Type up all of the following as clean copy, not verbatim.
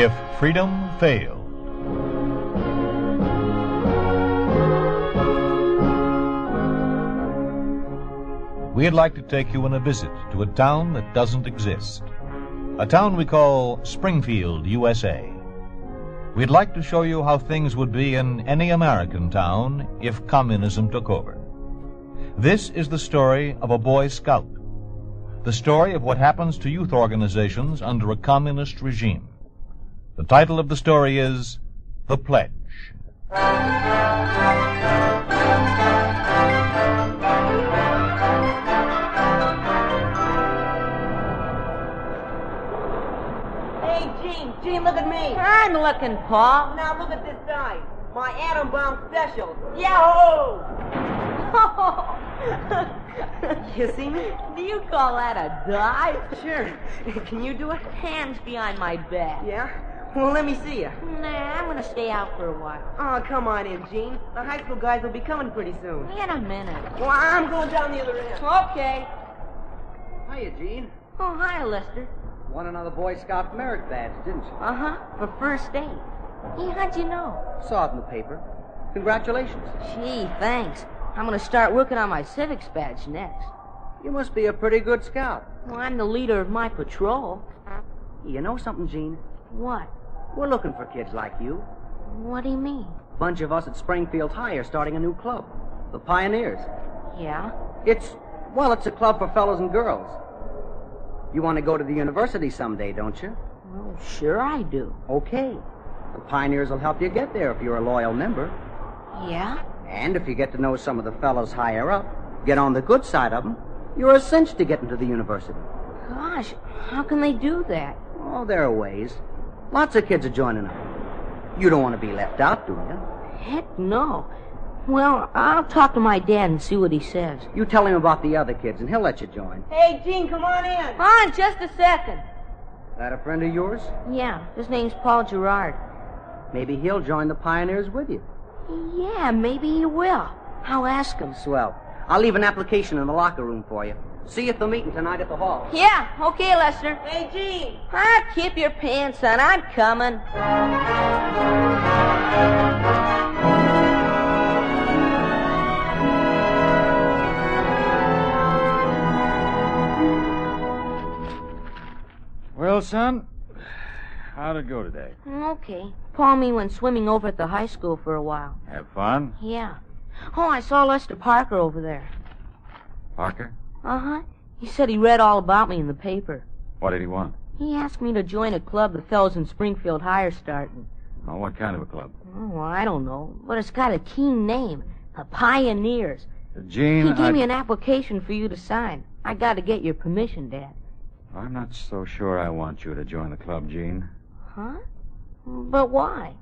If Freedom Failed. We'd like to take you on a visit to a town that doesn't exist. A town we call Springfield, USA. We'd like to show you how things would be in any American town if communism took over. This is the story of a Boy Scout. The story of what happens to youth organizations under a communist regime. The title of the story is The Pledge. Gene, look at me. I'm looking, Paul. Now look at this guy. My atom bomb special. Yahoo! You see me? Do you call that a dive? Sure. Can you do it? Hands behind my back. Yeah? Well, let me see you. Nah, I'm gonna stay out for a while. Oh, come on in, Gene. The high school guys will be coming pretty soon. In a minute. Well, I'm going down the other end. Okay. Hiya, Gene. Oh, hi, Lester. Won another Boy Scout merit badge, didn't you? Uh-huh, for first aid. Hey, how'd you know? Saw it in the paper. Congratulations. Gee, thanks. I'm gonna start working on my civics badge next. You must be a pretty good scout. Well, I'm the leader of my patrol. You know something, Gene? What? We're looking for kids like you. What do you mean? A bunch of us at Springfield High are starting a new club. The Pioneers. Yeah? It's a club for fellows and girls. You want to go to the university someday, don't you? Well, sure I do. Okay. The Pioneers will help you get there if you're a loyal member. Yeah? And if you get to know some of the fellows higher up, get on the good side of them, you're a cinch to get into the university. Gosh, how can they do that? Oh, there are ways. Lots of kids are joining up. You don't want to be left out, do you? Heck no. Well, I'll talk to my dad and see what he says. You tell him about the other kids, and he'll let you join. Hey, Gene, come on in. On, just a second. That a friend of yours? Yeah, his name's Paul Gerard. Maybe he'll join the Pioneers with you. Yeah, maybe he will. I'll ask him. Swell. I'll leave an application in the locker room for you. See you at the meeting tonight at the hall. Yeah, okay, Lester. Hey, Gene. Keep your pants on. I'm coming. Well, son, how'd it go today? Okay. Paul and me went swimming over at the high school for a while. Have fun? Yeah. Oh, I saw Lester Parker over there. Parker? Uh-huh. He said he read all about me in the paper. What did he want? He asked me to join a club the fellows in Springfield High are starting. Oh, what kind of a club? Oh, I don't know. But it's got a keen name. The Pioneers. Gene, He gave me an application for you to sign. I got to get your permission, Dad. I'm not so sure I want you to join the club, Gene. Huh? But why?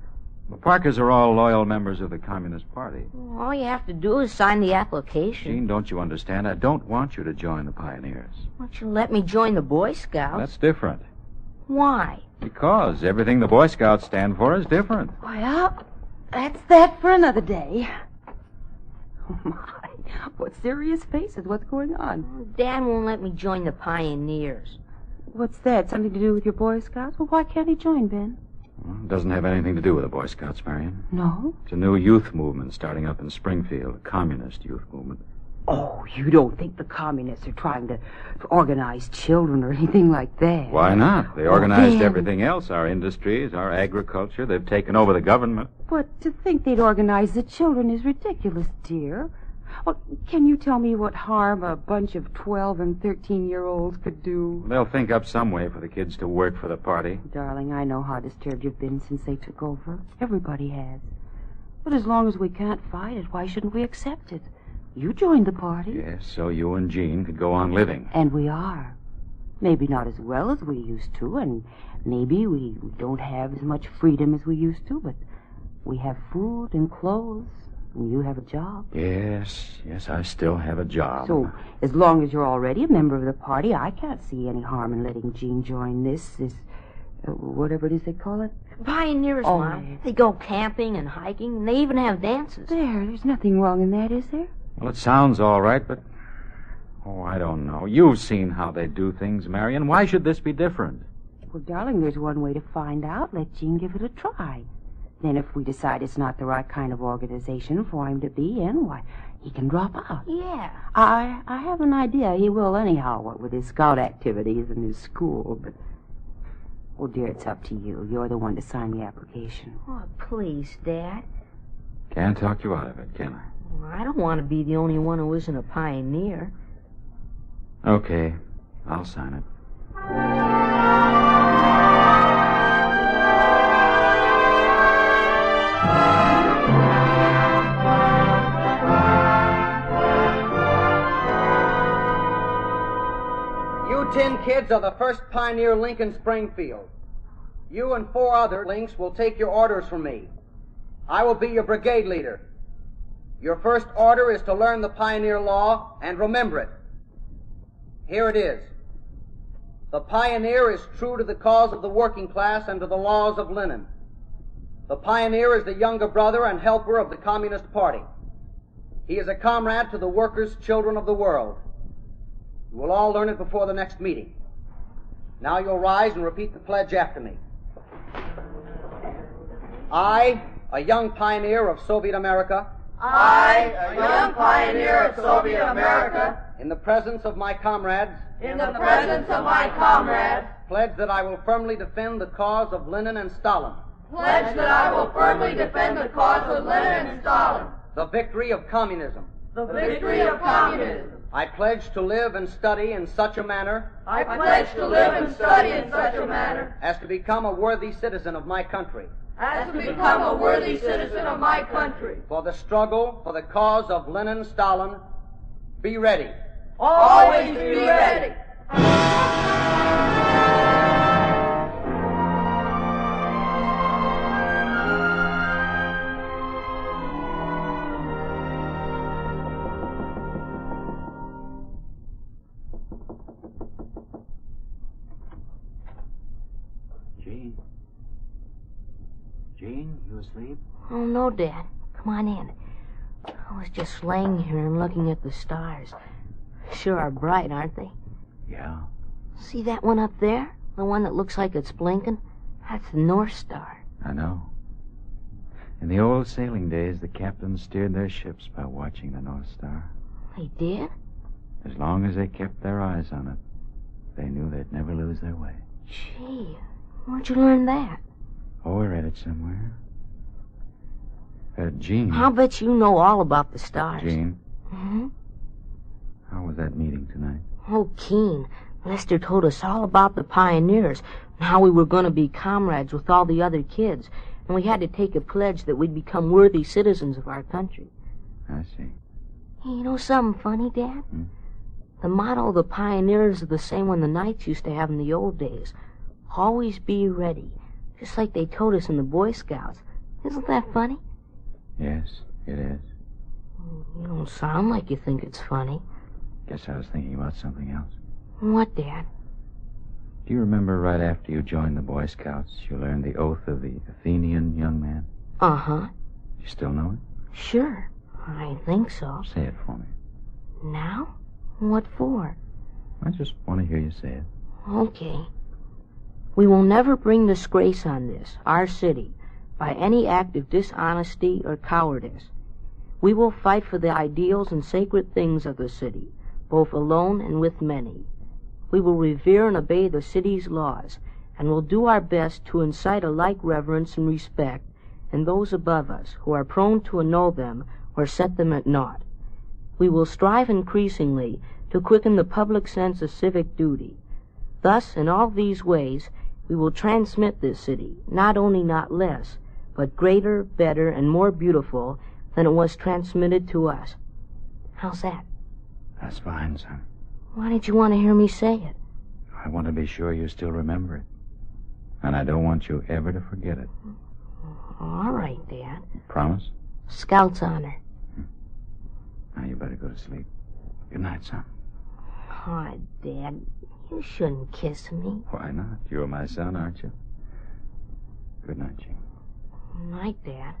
The Parkers are all loyal members of the Communist Party. All you have to do is sign the application. Gene, don't you understand? I don't want you to join the Pioneers. Won't you let me join the Boy Scouts? That's different. Why? Because everything the Boy Scouts stand for is different. Well, that's that for another day. Oh, my. What serious faces. What's going on? Dad won't let me join the Pioneers. What's that? Something to do with your Boy Scouts? Well, why can't he join, Ben? Well, it doesn't have anything to do with the Boy Scouts, Marion. No? It's a new youth movement starting up in Springfield, a communist youth movement. Oh, you don't think the communists are trying to organize children or anything like that? Why not? They organized Ben. everything else, our industries, our agriculture. They've taken over the government. But to think they'd organize the children is ridiculous, dear. Well, can you tell me what harm a bunch of 12 and 13-year-olds could do? They'll think up some way for the kids to work for the party. Darling, I know how disturbed you've been since they took over. Everybody has. But as long as we can't fight it, why shouldn't we accept it? You joined the party. Yes, so you and Jean could go on living. And we are. Maybe not as well as we used to, and maybe we don't have as much freedom as we used to, but we have food and clothes, and you have a job. Yes, I still have a job. So, as long as you're already a member of the party, I can't see any harm in letting Jean join this whatever it is they call it. Pioneers, Oh. Mom. They go camping and hiking, and they even have dances. There's nothing wrong in that, is there? Well, it sounds all right, but... Oh, I don't know. You've seen how they do things, Marion. Why should this be different? Well, darling, there's one way to find out. Let Gene give it a try. Then if we decide it's not the right kind of organization for him to be in, why, he can drop out. Yeah. I have an idea he will anyhow, what with his scout activities and his school, but... Well, dear, it's up to you. You're the one to sign the application. Oh, please, Dad. Can't talk you out of it, can I? Well, I don't want to be the only one who isn't a pioneer. Okay, I'll sign it. You 10 kids are the first pioneer link in Springfield. You and 4 other links will take your orders from me. I will be your brigade leader. Your first order is to learn the pioneer law and remember it. Here it is. The pioneer is true to the cause of the working class and to the laws of Lenin. The pioneer is the younger brother and helper of the Communist Party. He is a comrade to the workers' children of the world. You will all learn it before the next meeting. Now you'll rise and repeat the pledge after me. I, a young pioneer of Soviet America. I, a young pioneer of Soviet America, In the presence of my comrades. in the presence of my comrades, Pledge that I will firmly defend the cause of Lenin and Stalin. pledge that I will firmly defend the cause of Lenin and Stalin, The victory of communism. the victory of communism. I pledge to live and study in such a manner I pledge to live and study in such a manner as to become a worthy citizen of my country. as to become a worthy citizen of my country. For the struggle for the cause of Lenin, Stalin, be ready. Always be ready. Gene, you asleep? Oh, no, Dad. Come on in. I was just laying here and looking at the stars. Sure are bright, aren't they? Yeah. See that one up there? The one that looks like it's blinking? That's the North Star. I know. In the old sailing days, the captains steered their ships by watching the North Star. They did? As long as they kept their eyes on it, they knew they'd never lose their way. Gee, where'd you learn that? Oh, I read it somewhere. Gene. I'll bet you know all about the stars. Gene, Hmm? how was that meeting tonight? Oh, keen. Lester told us all about the pioneers and how we were going to be comrades with all the other kids, and we had to take a pledge that we'd become worthy citizens of our country. I see. Hey, you know something funny, Dad? Hmm? The motto of the pioneers is the same one the Knights used to have in the old days. Always be ready. Just like they told us in the Boy Scouts. Isn't that funny? Yes, it is. You don't sound like you think it's funny. Guess I was thinking about something else. What, Dad? Do you remember right after you joined the Boy Scouts, you learned the oath of the Athenian young man? Uh-huh. You still know it? Sure. I think so. Say it for me. Now? What for? I just want to hear you say it. Okay. We will never bring disgrace on this, our city, by any act of dishonesty or cowardice. We will fight for the ideals and sacred things of the city, both alone and with many. We will revere and obey the city's laws, and will do our best to incite a like reverence and respect in those above us who are prone to annul them or set them at naught. We will strive increasingly to quicken the public sense of civic duty. Thus, in all these ways, we will transmit this city, not only not less, but greater, better, and more beautiful than it was transmitted to us. How's that? That's fine, son. Why did you want to hear me say it? I want to be sure you still remember it. And I don't want you ever to forget it. All right, Dad. Promise? Scout's honor. Now you better go to sleep. Good night, son. Oh, Dad, you shouldn't kiss me. Why not? You're my son, aren't you? Good night, Gene. Night, Dad.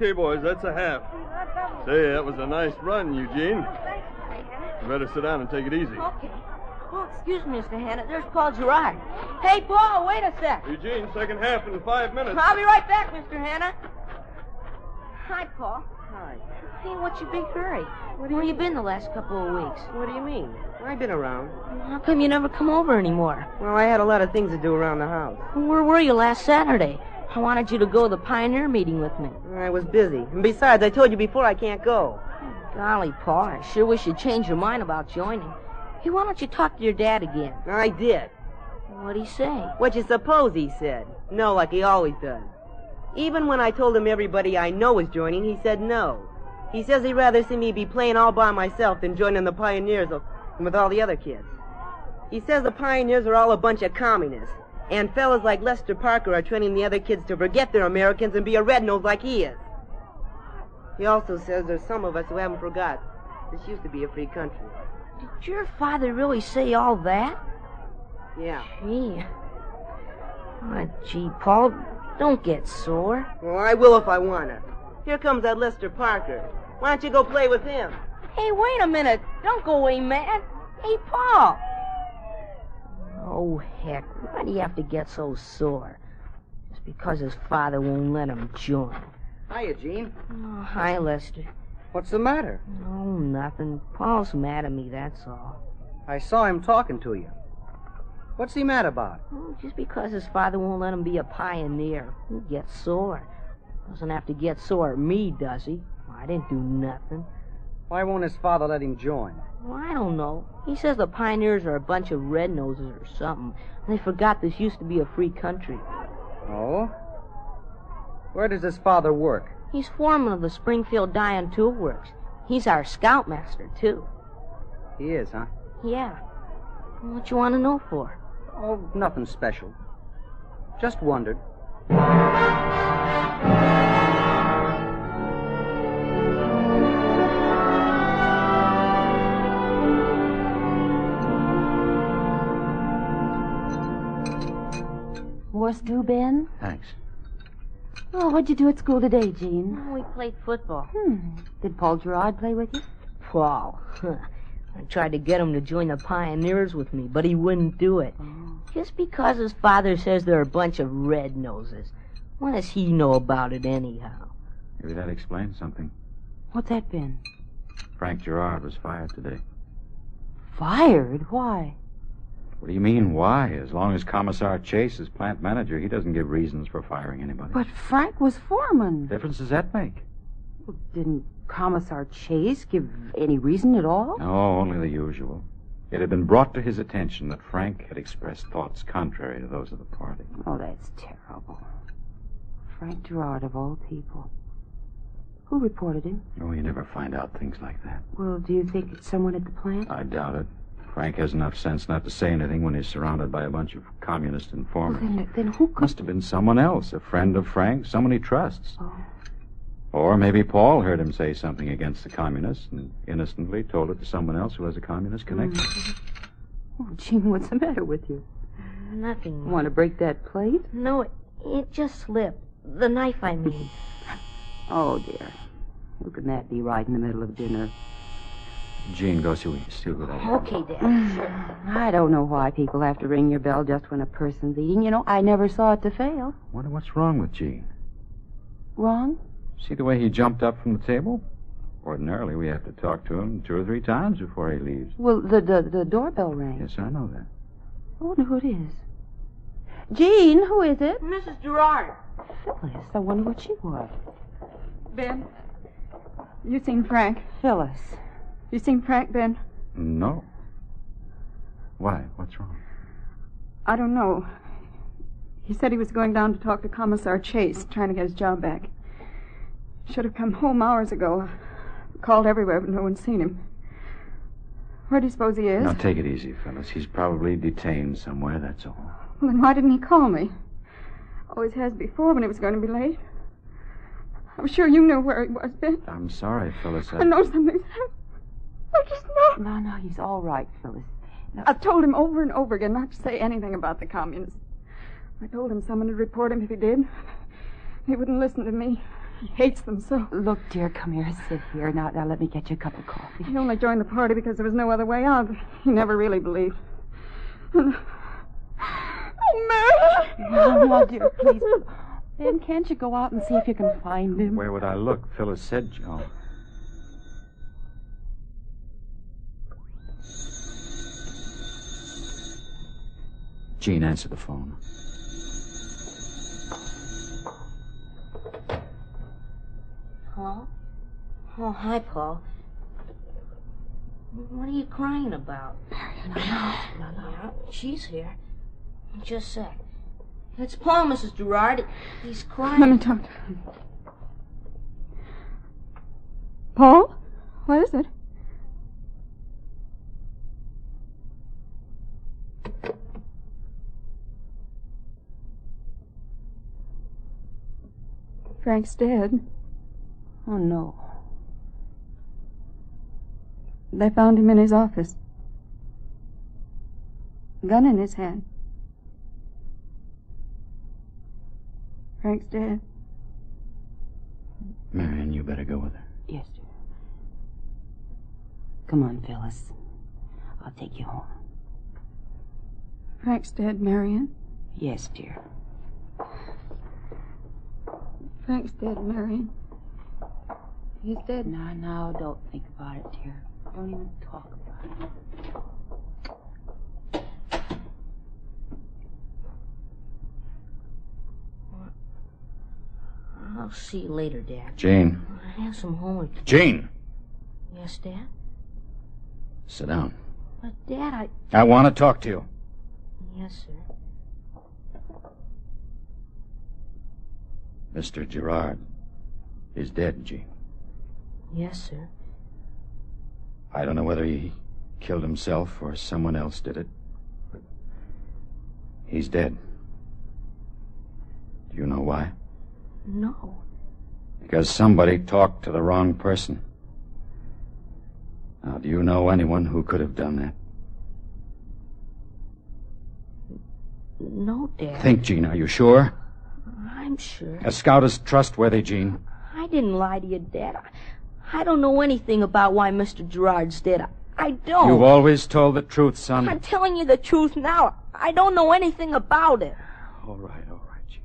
Okay, boys, that's a half. Say, that was a nice run, Eugene. You better sit down and take it easy. Okay. Oh, excuse me, Mr. Hanna. There's Paul Gerard. Hey, Paul, wait a sec. Eugene, second half in 5 minutes. I'll be right back, Mr. Hanna. Hi, Paul. Hi. Hey, what's your big hurry? Where you been the last couple of weeks? What do you mean? I've been around. How come you never come over anymore? Well, I had a lot of things to do around the house. Where were you last Saturday? I wanted you to go to the Pioneer meeting with me. I was busy. And besides, I told you before I can't go. Golly, Paul, I sure wish you'd change your mind about joining. Hey, why don't you talk to your dad again? I did. What'd he say? What you suppose he said? No, like he always does. Even when I told him everybody I know is joining, he said no. He says he'd rather see me be playing all by myself than joining the Pioneers with all the other kids. He says the Pioneers are all a bunch of communists, and fellas like Lester Parker are training the other kids to forget they're Americans and be a red-nose like he is. He also says there's some of us who haven't forgot this used to be a free country. Did your father really say all that? Yeah. Gee. Oh, gee, Paul, don't get sore. Well, I will if I want to. Here comes that Lester Parker. Why don't you go play with him? Hey, wait a minute. Don't go away, man. Hey, Paul. Oh, heck. Why do you have to get so sore? Just because his father won't let him join. Hiya, Gene. Oh, hi, Lester. What's the matter? Oh, nothing. Paul's mad at me, that's all. I saw him talking to you. What's he mad about? Oh, just because his father won't let him be a pioneer. He gets sore. Doesn't have to get sore at me, does he? I didn't do nothing. Why won't his father let him join? Well, I don't know. He says the pioneers are a bunch of red-noses or something. They forgot this used to be a free country. Oh? Where does his father work? He's foreman of the Springfield Dye and Tool Works. He's our scoutmaster, too. He is, huh? Yeah. What you want to know for? Oh, nothing special. Just wondered. More stew, Ben? Thanks. Oh, what'd you do at school today, Jean? Oh, we played football. Did Paul Gerard play with you? Paul. I tried to get him to join the Pioneers with me, but he wouldn't do it. Just because his father says they're a bunch of red-noses. What does he know about it anyhow? Maybe that explains something. What's that, Ben? Frank Gerard was fired today. Fired? Why? What do you mean, why? As long as Commissar Chase is plant manager, he doesn't give reasons for firing anybody. But Frank was foreman. What difference does that make? Well, didn't Commissar Chase give any reason at all? No, only the usual. It had been brought to his attention that Frank had expressed thoughts contrary to those of the party. Oh, that's terrible. Frank Gerard, of all people. Who reported him? Oh, you never find out things like that. Well, do you think it's someone at the plant? I doubt it. Frank has enough sense not to say anything when he's surrounded by a bunch of communist informers. Well, then who could... Must have been someone else, a friend of Frank's, someone he trusts. Oh. Or maybe Paul heard him say something against the communists and innocently told it to someone else who has a communist connection. Oh, Jean, what's the matter with you? Nothing. Want to break that plate? No, it just slipped. The knife, I mean. Oh, dear. How can that be right in the middle of dinner? Gene, go see what I do. Okay, Dad. Sure. I don't know why people have to ring your bell just when a person's eating. You know, I never saw it to fail. Wonder what's wrong with Gene. Wrong? See the way he jumped up from the table? Ordinarily, we have to talk to him 2 or 3 times before he leaves. Well, the doorbell rang. Yes, I know that. I wonder who it is. Jean, who is it? Mrs. Gerard. Phyllis. I wonder what she was. Ben, you seen Frank? Phyllis. You seen Frank, Ben? No. Why? What's wrong? I don't know. He said he was going down to talk to Commissar Chase, trying to get his job back. Should have come home hours ago. Called everywhere, but no one's seen him. Where do you suppose he is? Now, take it easy, Phyllis. He's probably detained somewhere, that's all. Well, then why didn't he call me? Always has before when he was going to be late. I'm sure you knew where he was, Ben. I'm sorry, Phyllis. I know something's happened. I just know. No, he's all right, Phyllis. No. I've told him over and over again not to say anything about the communists. I told him someone would report him if he did. He wouldn't listen to me. He hates them so. Look, dear, come here. Sit here. Now let me get you a cup of coffee. He only joined the party because there was no other way out. He never really believed. Oh, Mary! No, dear, please. Ben, can't you go out and see if you can find him? Where would I look? Phyllis said, Joe. Jean, answer the phone. Hello? Oh, hi, Paul. What are you crying about? Marion, Yeah, she's here. Just a sec. It's Paul, Mrs. Gerard. He's crying. Let me talk to him. Paul? What is it? Frank's dead. Oh, no. They found him in his office. Gun in his hand. Frank's dead. Marion, you better go with her. Yes, dear. Come on, Phyllis. I'll take you home. Frank's dead, Marion. Yes, dear. Frank's dead, Marion. He's dead. Now, don't think about it, dear. Don't even talk about it. I'll see you later, Dad. Jane. I have some homework to do. Jane! Yes, Dad? Sit down. But, Dad, I want to talk to you. Yes, sir. Mr. Gerard is dead, Jean. Yes, sir. I don't know whether he killed himself or someone else did it, but he's dead. Do you know why? No. Because somebody talked to the wrong person. Now, do you know anyone who could have done that? No, Dad. Think, Jean. Are you sure? I'm sure. A scout is trustworthy, Jean. I didn't lie to you, Dad. I don't know anything about why Mr. Gerard's dead. I don't. You've always told the truth, son. I'm telling you the truth now. I don't know anything about it. All right, Jean.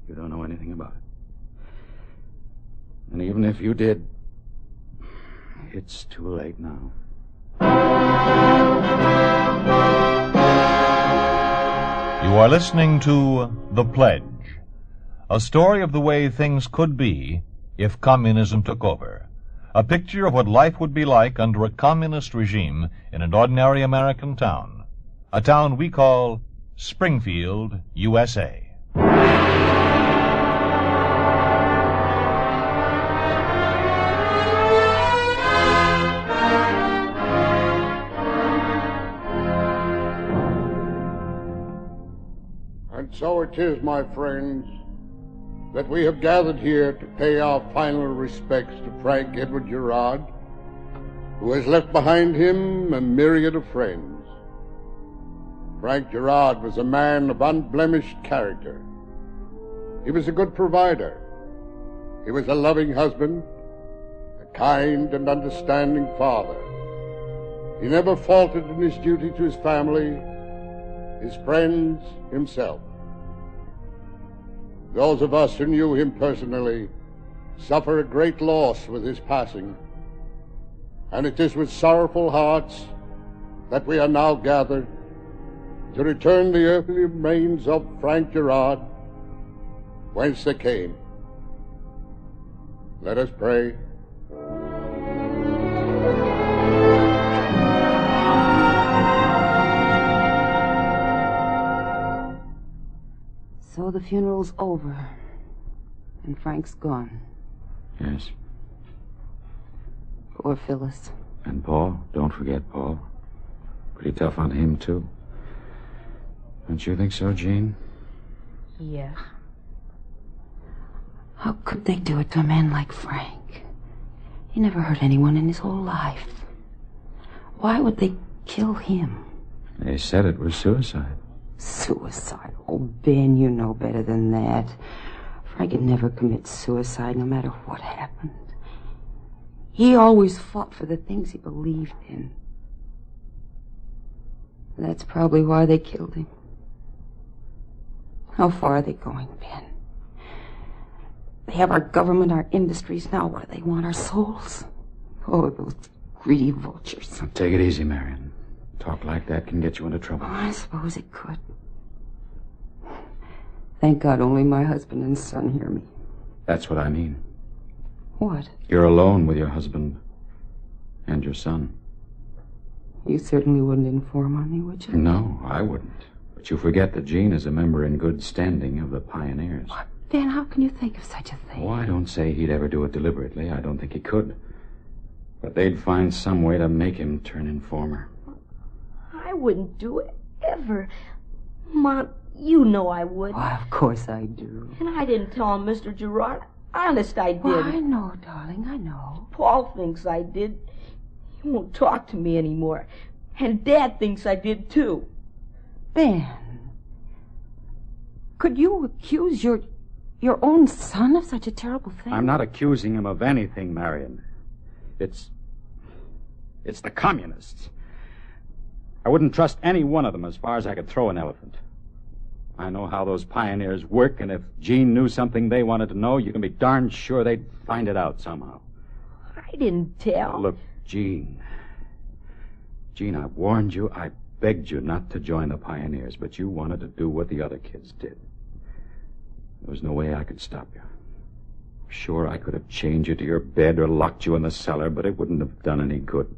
You don't know anything about it. And even if you did, it's too late now. You are listening to The Pledge, a story of the way things could be if communism took over. A picture of what life would be like under a communist regime in an ordinary American town. A town we call Springfield, USA. And so it is, my friends, that we have gathered here to pay our final respects to Frank Edward Gerard, who has left behind him a myriad of friends. Frank Gerard was a man of unblemished character. He was a good provider. He was a loving husband, a kind and understanding father. He never faltered in his duty to his family, his friends, himself. Those of us who knew him personally suffer a great loss with his passing, and it is with sorrowful hearts that we are now gathered to return the earthly remains of Frank Gerard whence they came. Let us pray. So the funeral's over, and Frank's gone. Yes. Poor Phyllis. And Paul. Don't forget Paul. Pretty tough on him, too. Don't you think so, Jean? Yes. How could they do it to a man like Frank? He never hurt anyone in his whole life. Why would they kill him? They said it was suicide. Suicide? Oh, Ben, you know better than that. Frank could never commit suicide no matter what happened. He always fought for the things he believed in. That's probably why they killed him. How far are they going, Ben? They have our government, our industries. Now what do they want? Our souls? Oh, those greedy vultures. Now, take it easy, Marion. Talk like that can get you into trouble. Oh, I suppose it could. Thank God only my husband and son hear me. That's what I mean. What? You're alone with your husband and your son. You certainly wouldn't inform on me, would you? No, I wouldn't. But you forget that Gene is a member in good standing of the Pioneers. What? Ben, how can you think of such a thing? Oh, I don't say he'd ever do it deliberately. I don't think he could. But they'd find some way to make him turn informer. I wouldn't do it, ever. Mom, you know I would. Why, of course I do. And I didn't tell him, Mr. Gerard. Honest, I did. Well, I know, darling, I know. Paul thinks I did. He won't talk to me anymore. And Dad thinks I did, too. Ben, could you accuse your own son of such a terrible thing? I'm not accusing him of anything, Marion. It's the communists. I wouldn't trust any one of them as far as I could throw an elephant. I know how those pioneers work, and if Gene knew something they wanted to know, you can be darn sure they'd find it out somehow. I didn't tell. Look, Gene, I warned you, I begged you not to join the Pioneers, but you wanted to do what the other kids did. There was no way I could stop you. Sure, I could have chained you to your bed or locked you in the cellar, but it wouldn't have done any good.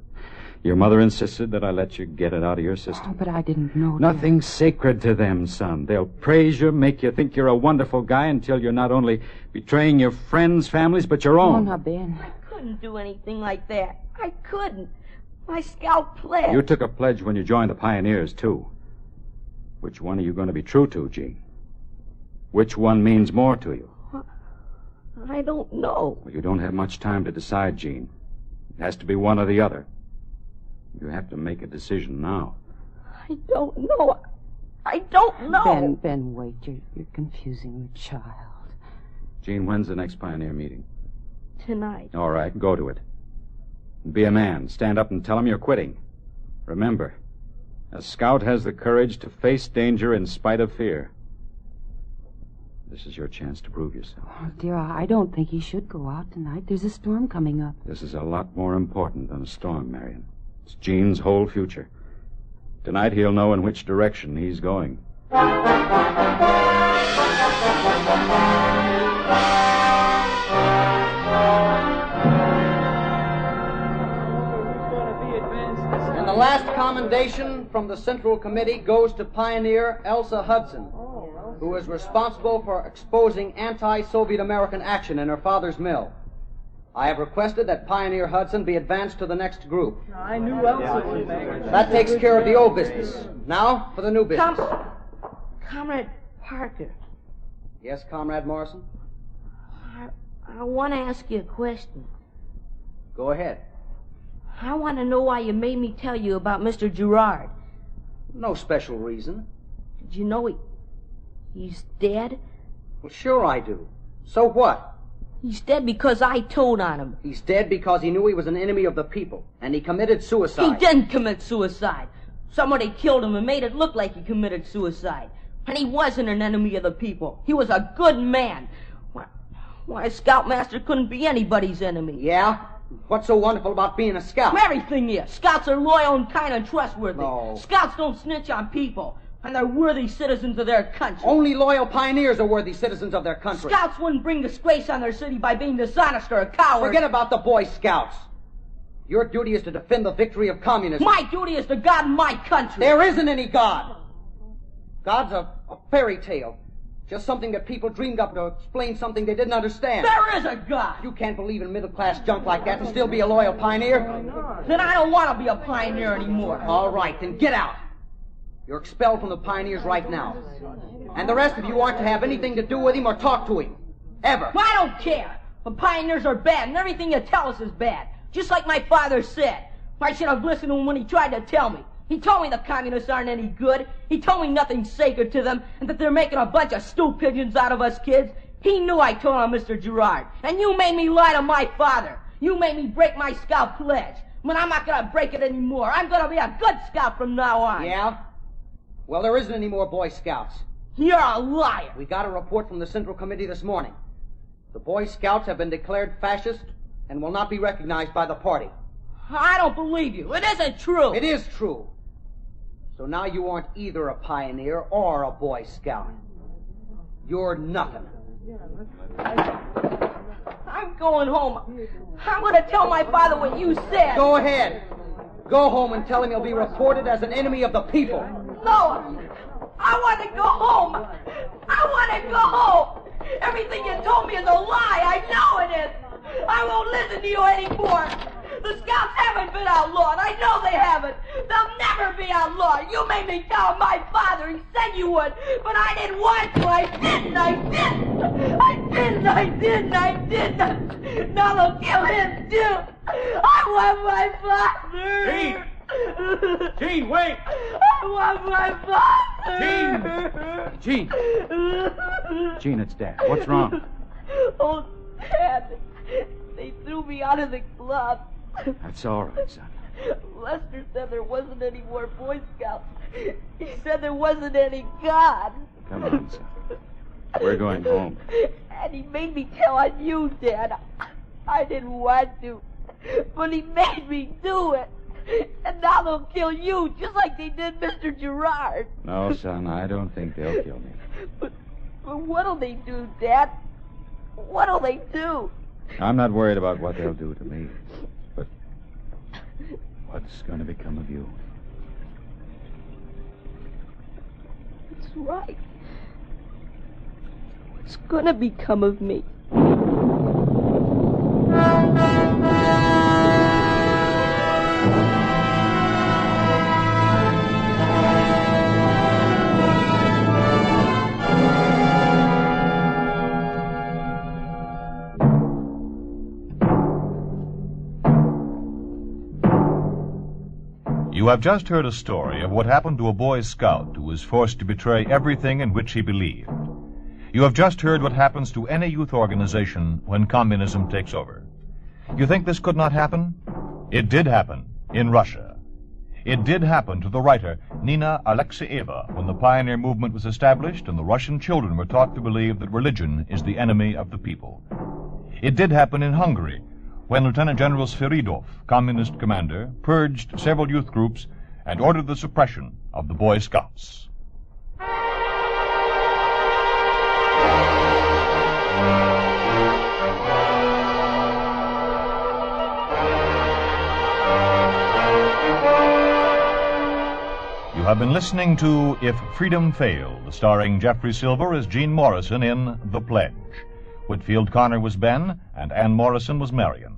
Your mother insisted that I let you get it out of your system. Oh, but I didn't know. Nothing's sacred to them, son. They'll praise you, make you think you're a wonderful guy until you're not only betraying your friends' families, but your own. Oh, now, Ben. I couldn't do anything like that. I couldn't. My scout pledge. You took a pledge when you joined the Pioneers, too. Which one are you going to be true to, Gene? Which one means more to you? I don't know. Well, you don't have much time to decide, Gene. It has to be one or the other. You have to make a decision now. I don't know. I don't know. Ben, wait. You're confusing the child. Gene, when's the next Pioneer meeting? Tonight. All right, go to it. Be a man. Stand up and tell him you're quitting. Remember, a scout has the courage to face danger in spite of fear. This is your chance to prove yourself. Oh, dear, I don't think he should go out tonight. There's a storm coming up. This is a lot more important than a storm, Marion. It's Gene's whole future. Tonight he'll know in which direction he's going. And the last commendation from the Central Committee goes to Pioneer Elsa Hudson, who is responsible for exposing anti-Soviet American action in her father's mill. I have requested that Pioneer Hudson be advanced to the next group. I knew Elsa would make it. That takes care of the old business. Now for the new business. Comrade Parker, Yes, Comrade Morrison? I want to ask you a question. Go ahead. I want to know why you made me tell you about Mr. Gerard. No special reason. Did you know he's dead? Well, sure I do. So what? He's dead because I told on him. He's dead because he knew he was an enemy of the people, and he committed suicide. He didn't commit suicide. Somebody killed him and made it look like he committed suicide. And he wasn't an enemy of the people. He was a good man. Why, a scoutmaster couldn't be anybody's enemy. Yeah? What's so wonderful about being a scout? Everything is. Scouts are loyal and kind and trustworthy. No. Scouts don't snitch on people. And they're worthy citizens of their country. Only loyal pioneers are worthy citizens of their country. Scouts wouldn't bring disgrace on their city by being dishonest or a coward. Forget about the Boy Scouts. Your duty is to defend the victory of communism. My duty is to God my country. There isn't any God. God's a fairy tale. Just something that people dreamed up to explain something they didn't understand. There is a God. You can't believe in middle-class junk like that and still be a loyal pioneer. Then I don't want to be a pioneer anymore. All right, then get out. You're expelled from the Pioneers right now. And the rest of you aren't to have anything to do with him or talk to him. Ever. I don't care. The pioneers are bad, and everything you tell us is bad. Just like my father said. I should have listened to him when he tried to tell me. He told me the communists aren't any good. He told me nothing's sacred to them, and that they're making a bunch of stool pigeons out of us kids. He knew I told on Mr. Gerard. And you made me lie to my father. You made me break my scout pledge. But I'm not going to break it anymore. I'm going to be a good scout from now on. Yeah? Well, there isn't any more Boy Scouts. You're a liar. We got a report from the Central Committee this morning. The Boy Scouts have been declared fascist and will not be recognized by the party. I don't believe you. It isn't true. It is true. So now you aren't either a pioneer or a Boy Scout. You're nothing. I'm going home. I'm going to tell my father what you said. Go ahead. Go home and tell him you'll be reported as an enemy of the people. No. I want to go home. I want to go home. Everything you told me is a lie. I know it is. I won't listen to you anymore. The Scouts haven't been outlawed. I know they haven't. They'll never be outlawed. You made me tell my father. He said you would. But I didn't want to. I didn't. Now they'll kill him, too. I want my father. Gene, wait! I want my father. Gene, it's Dad. What's wrong? Oh, Dad. They threw me out of the club. That's all right, son. Lester said there wasn't any more Boy Scouts. He said there wasn't any God. Come on, son. We're going home. And he made me tell on you, Dad. I didn't want to, but he made me do it. And now they'll kill you, just like they did Mr. Gerard. No, son, I don't think they'll kill me. But what'll they do, Dad? What'll they do? I'm not worried about what they'll do to me. But what's going to become of you? That's right. What's going to become of me? You have just heard a story of what happened to a Boy Scout who was forced to betray everything in which he believed. You have just heard what happens to any youth organization when communism takes over. You think this could not happen? It did happen in Russia. It did happen to the writer Nina Alexeyeva when the pioneer movement was established and the Russian children were taught to believe that religion is the enemy of the people. It did happen in Hungary when Lieutenant General Sviridov, communist commander, purged several youth groups and ordered the suppression of the Boy Scouts. You have been listening to If Freedom Failed, starring Jeffrey Silver as Gene Morrison in The Pledge. Whitfield Connor was Ben, and Ann Morrison was Marion.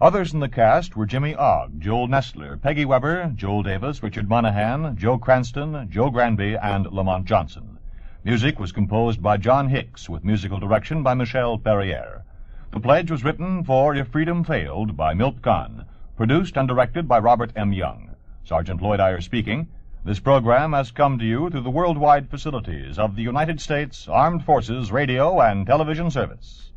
Others in the cast were Jimmy Ogg, Joel Nestler, Peggy Weber, Joel Davis, Richard Monahan, Joe Cranston, Joe Granby, and Lamont Johnson. Music was composed by John Hicks, with musical direction by Michel Perrier. The Pledge was written for If Freedom Failed by Milt Kahn, produced and directed by Robert M. Young. Sergeant Lloyd Eyre speaking. This program has come to you through the worldwide facilities of the United States Armed Forces Radio and Television Service.